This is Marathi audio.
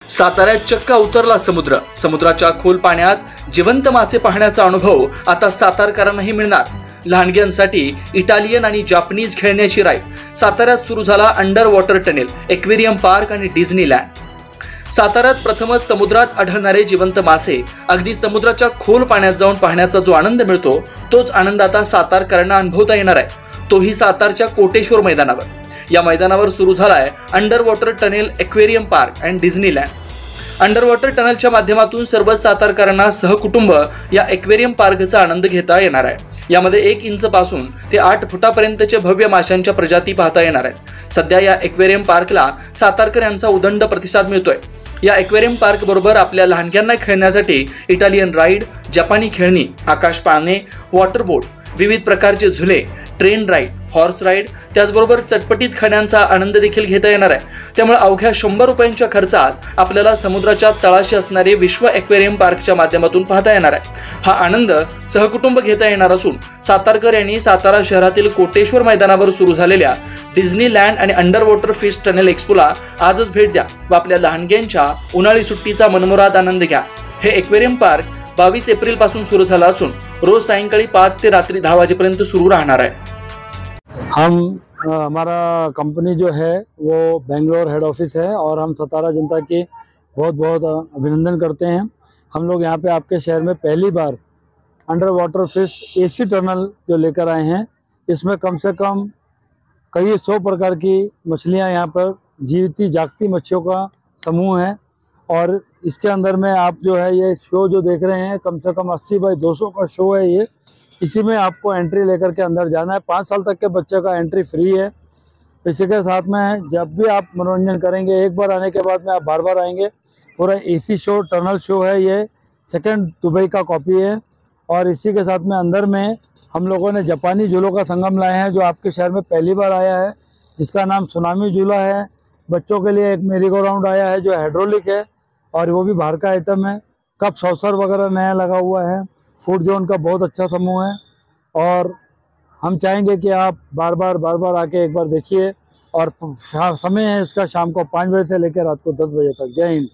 साताऱ्यात चक्क उतरला समुद्र. समुद्राच्या खोल पाण्यात जिवंत मासे पाहण्याचा अनुभव आता सातारकरांनाही मिळणार. लहानग्यांसाठी इटालियन आणि जापनीज खेळण्याची राईड. साताऱ्यात सुरू झाला under water tunnel, aquarium park आणि डिझनीलँड. साताऱ्यात प्रथमच समुद्रात आढळणारे जिवंत मासे अगदी समुद्राच्या खोल पाण्यात जाऊन पाहण्याचा जो आनंद मिळतो, तोच आनंद आता सातारकरांना अनुभवता येणार आहे. तोही सातारच्या कोटेश्वर मैदानावर. या मैदानावर सुरू झालाय under water tunnel, aquarium park and Disneyland. Under water टनेलच्या माध्यमातून सर्व सातारकरांना सहकुटुंब या एक्वेरियम पार्कचा आनंद घेता येणार आहे. यामध्ये 1 इंच पासून ते 8 फुटापर्यंतचे भव्य माशांच्या प्रजाती पाहता येणार आहेत. सध्या या एक्वेरियम पार्कला सातारकर यांचा उदंड प्रतिसाद मिळतोय. या एक्वेरियम पार्क बरोबर आपल्या लहानग्यांना खेळण्यासाठी इटालियन राईड, जपानी खेळणी, आकाश पाळणे, वॉटर बोट, विविध प्रकारचे झुले, ट्रेन राईड, हॉर्स राईड, त्याचबरोबर चटपटीत खाण्याचा आनंद देखील घेता येणार आहे. त्यामुळे अवघ्या 100 रुपयांच्या खर्चात आपल्याला समुद्राच्या तळाशी असणारे विश्व एक्वेरियम पार्कच्या माध्यमातून पाहता येणार आहे. हा आनंद सहकुटुंब घेता येणार असून सातारकर यांनी सातारा शहरातील कोटेश्वर मैदानावर सुरू झालेल्या डिझनीलँड आणि अंडर वॉटर फिश टनेल एक्स्पोला आजच भेट द्या व आपल्या लहानग्यांच्या उन्हाळी सुट्टीचा मनमुराद आनंद घ्या. हे एक्वेरियम पार्क 22 एप्रिल पासून सुरू झाला असून रोज सायंकाळी 5 ते रात्री 10 वाजेपर्यंत सुरू राहणार आहे. हमारा कंपनी जो है वो बेंगलोर हेड ऑफिस है और हम सतारा जनता की बहुत बहुत अभिनंदन करते हैं. हम लोग यहाँ पे आपके शहर में पहली बार under water fish AC tunnel जो लेकर आए हैं. इसमें कम से कम कई 100 प्रकार की मछलियाँ यहाँ पर जीवती जागती मच्छियों का समूह है. और इसके अंदर में आप जो है ये शो जो देख रहे हैं, कम से कम 80 बाई 200 का शो है ये. इसी में आपको एंट्री लेकर के अंदर जाना है. 5 साल तक के बच्चे का एंट्री फ्री है. इसी के साथ में जब भी आप मनोरंजन करेंगे, एक बार आने के बाद में आप बार बार आएंगे. पूरा एसी शो, टनल शो है ये. सेकंड दुबई का कॉपी है. और इसी के साथ में अंदर में हम लोगों ने जापानी झूलों का संगम लाए हैं, जो आपके शहर में पहली बार आया है, जिसका नाम सुनामी झूला है. बच्चों के लिए एक मेरी गो राउंड आया है जो हाइड्रोलिक है और वो भी बाहर का आइटम है. कप सॉसर वगैरह नया लगा हुआ है. फूड जोन का बहुत अच्छा समूह है और हम चाहेंगे कि आप बार बार आके एक बार देखिए. और समय है इसका शाम को 5 बजे से लेकर रात को 10 बजे तक. जय हिंद.